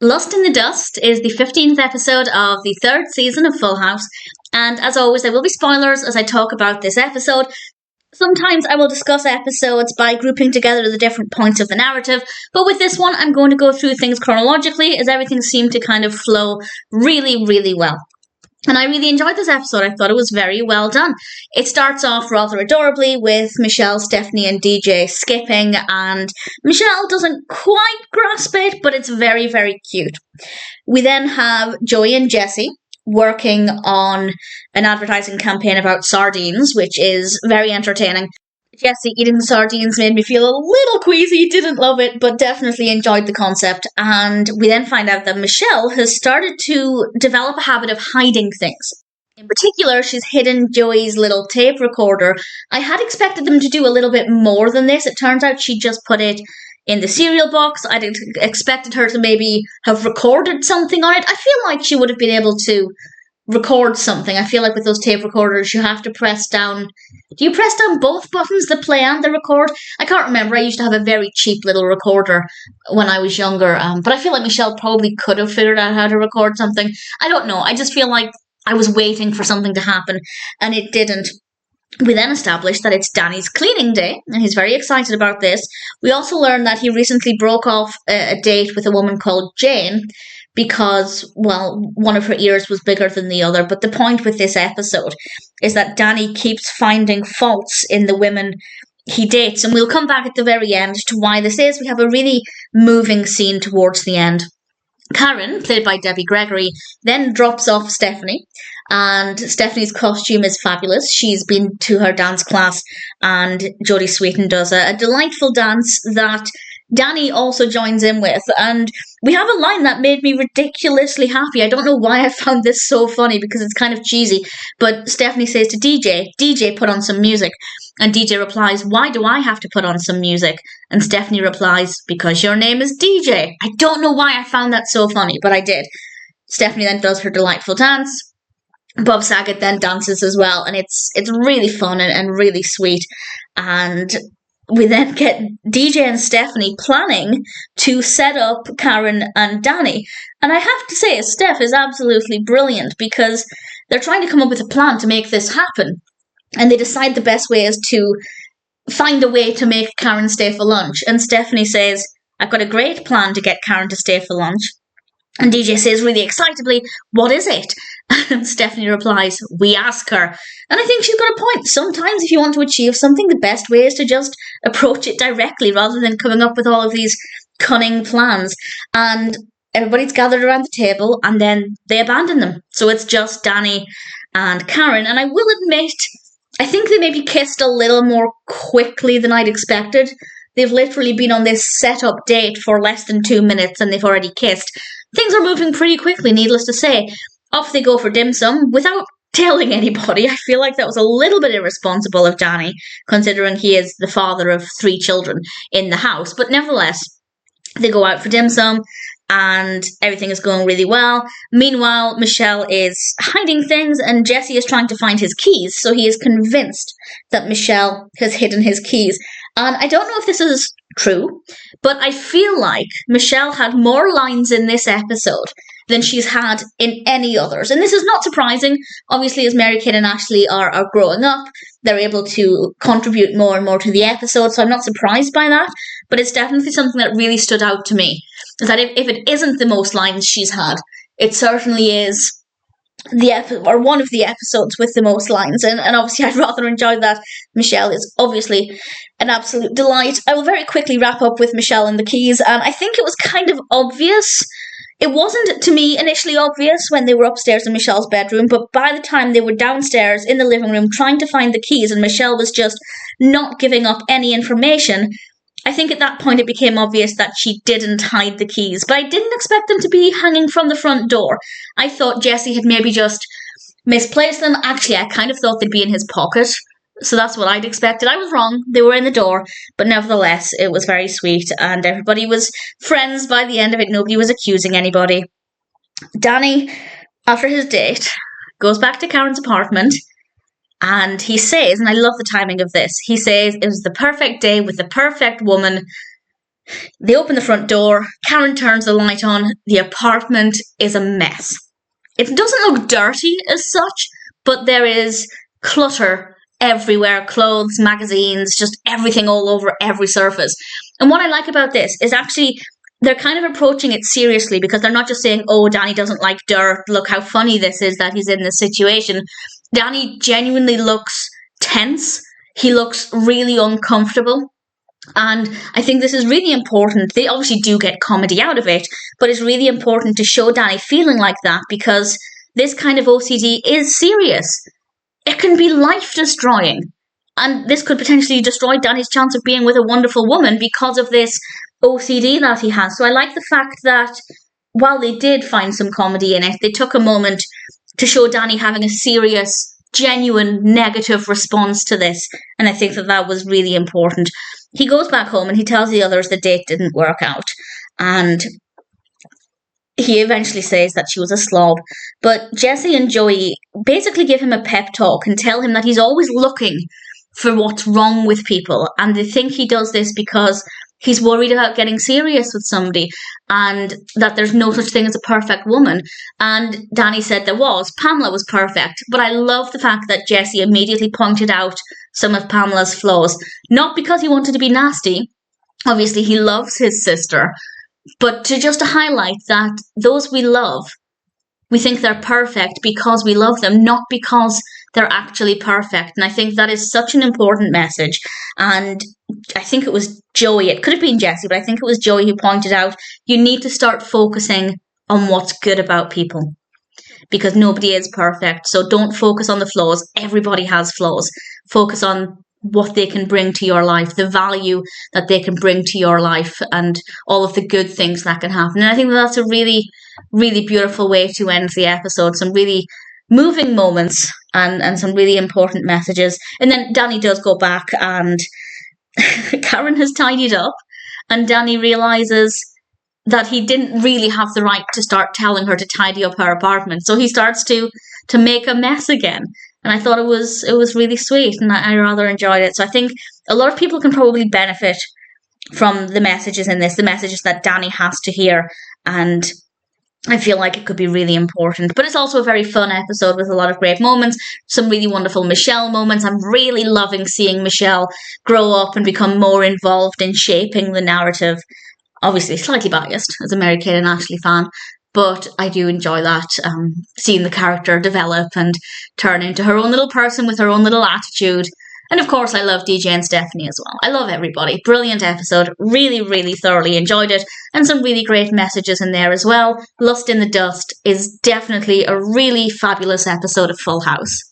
Lust in the Dust is the 15th episode of the third season of Full House, and as always, there will be spoilers as I talk about this episode. Sometimes I will discuss episodes by grouping together the different points of the narrative, but with this one, I'm going to go through things chronologically as everything seemed to kind of flow really, really well. And I really enjoyed this episode. I thought it was very well done. It starts off rather adorably with Michelle, Stephanie and DJ skipping, and Michelle doesn't quite grasp it, but it's very, very cute. We then have Joey and Jessie working on an advertising campaign about sardines, which is very entertaining. Jessie eating the sardines made me feel a little queasy, didn't love it, but definitely enjoyed the concept. And we then find out that Michelle has started to develop a habit of hiding things. In particular, she's hidden Joey's little tape recorder. I had expected them to do a little bit more than this. It turns out she just put it in the cereal box. I'd expected her to maybe have recorded something on it. I feel like she would have been able to record something. I feel like with those tape recorders, you have to press down. Do you press down both buttons, the play and the record? I can't remember. I used to have a very cheap little recorder when I was younger, but I feel like Michelle probably could have figured out how to record something. I don't know. I just feel like I was waiting for something to happen, and it didn't. We then establish that it's Danny's cleaning day, and he's very excited about this. We also learn that he recently broke off a date with a woman called Jane, because, well, one of her ears was bigger than the other. But the point with this episode is that Danny keeps finding faults in the women he dates. And we'll come back at the very end to why this is. We have a really moving scene towards the end. Karen, played by Debbie Gregory, then drops off Stephanie. And Stephanie's costume is fabulous. She's been to her dance class, and Jodie Sweetin does a delightful dance that Danny also joins in with, and we have a line that made me ridiculously happy. I don't know why I found this so funny, because it's kind of cheesy, but Stephanie says to DJ, put on some music, and DJ replies, why do I have to put on some music? And Stephanie replies, because your name is DJ. I don't know why I found that so funny, but I did. Stephanie then does her delightful dance. Bob Saget then dances as well, and it's really fun and really sweet, and we then get DJ and Stephanie planning to set up Karen and Danny. And I have to say, Steph is absolutely brilliant, because they're trying to come up with a plan to make this happen. And they decide the best way is to find a way to make Karen stay for lunch. And Stephanie says, I've got a great plan to get Karen to stay for lunch. And DJ says really excitably, what is it? And Stephanie replies, we ask her. And I think she's got a point. Sometimes if you want to achieve something, the best way is to just approach it directly rather than coming up with all of these cunning plans. And everybody's gathered around the table, and then they abandon them. So it's just Danny and Karen. And I will admit, I think they maybe kissed a little more quickly than I'd expected. They've literally been on this set-up date for less than 2 minutes, and they've already kissed. Things are moving pretty quickly, needless to say. Off they go for dim sum without telling anybody. I feel like that was a little bit irresponsible of Danny, considering he is the father of 3 children in the house. But nevertheless, they go out for dim sum, and everything is going really well. Meanwhile, Michelle is hiding things, and Jessie is trying to find his keys, so he is convinced that Michelle has hidden his keys. And I don't know if this is true, but I feel like Michelle had more lines in this episode than she's had in any others. And this is not surprising. Obviously, as Mary-Kate and Ashley are growing up, they're able to contribute more and more to the episode, so I'm not surprised by that. But it's definitely something that really stood out to me, is that if it isn't the most lines she's had, it certainly is one of the episodes with the most lines, and obviously I'd rather enjoy that. Michelle is obviously an absolute delight. I will very quickly wrap up with Michelle and the keys, and I think it was kind of obvious. It wasn't, to me, initially obvious when they were upstairs in Michelle's bedroom, but by the time they were downstairs in the living room trying to find the keys, and Michelle was just not giving up any information, I think at that point it became obvious that she didn't hide the keys, but I didn't expect them to be hanging from the front door. I thought Jessie had maybe just misplaced them. Actually, I kind of thought they'd be in his pocket, so that's what I'd expected. I was wrong. They were in the door, but nevertheless, it was very sweet, and everybody was friends by the end of it. Nobody was accusing anybody. Danny, after his date, goes back to Karen's apartment, and he says, and I love the timing of this, he says, it was the perfect day with the perfect woman. They open the front door. Karen turns the light on. The apartment is a mess. It doesn't look dirty as such, but there is clutter everywhere. Clothes, magazines, just everything all over every surface. And what I like about this is actually they're kind of approaching it seriously, because they're not just saying, oh, Danny doesn't like dirt. Look how funny this is that he's in this situation. Danny genuinely looks tense. He looks really uncomfortable. And I think this is really important. They obviously do get comedy out of it, but it's really important to show Danny feeling like that, because this kind of OCD is serious. It can be life-destroying. And this could potentially destroy Danny's chance of being with a wonderful woman because of this OCD that he has. So I like the fact that while they did find some comedy in it, they took a moment to show Danny having a serious, genuine, negative response to this. And I think that that was really important. He goes back home and he tells the others the date didn't work out. And he eventually says that she was a slob. But Jesse and Joey basically give him a pep talk and tell him that he's always looking for what's wrong with people. And they think he does this because he's worried about getting serious with somebody, and that there's no such thing as a perfect woman. And Danny said there was. Pamela was perfect. But I love the fact that Jesse immediately pointed out some of Pamela's flaws. Not because he wanted to be nasty. Obviously, he loves his sister. But to highlight that those we love, we think they're perfect because we love them, not because they're actually perfect. And I think that is such an important message. And I think it was Joey, it could have been Jesse, but I think it was Joey who pointed out, you need to start focusing on what's good about people, because nobody is perfect. So don't focus on the flaws. Everybody has flaws. Focus on what they can bring to your life, the value that they can bring to your life, and all of the good things that can happen. And I think that's a really, really beautiful way to end the episode. Some really moving moments and some really important messages. And then Danny does go back, and Karen has tidied up, and Danny realizes that he didn't really have the right to start telling her to tidy up her apartment. So he starts to make a mess again. And I thought it was really sweet, and I rather enjoyed it. So I think a lot of people can probably benefit from the messages in this, the messages that Danny has to hear. And I feel like it could be really important. But it's also a very fun episode with a lot of great moments, some really wonderful Michelle moments. I'm really loving seeing Michelle grow up and become more involved in shaping the narrative. Obviously, slightly biased as a Mary-Kate and Ashley fan, but I do enjoy that, seeing the character develop and turn into her own little person with her own little attitude. And of course, I love DJ and Stephanie as well. I love everybody. Brilliant episode. Really, really thoroughly enjoyed it. And some really great messages in there as well. Lust in the Dust is definitely a really fabulous episode of Full House.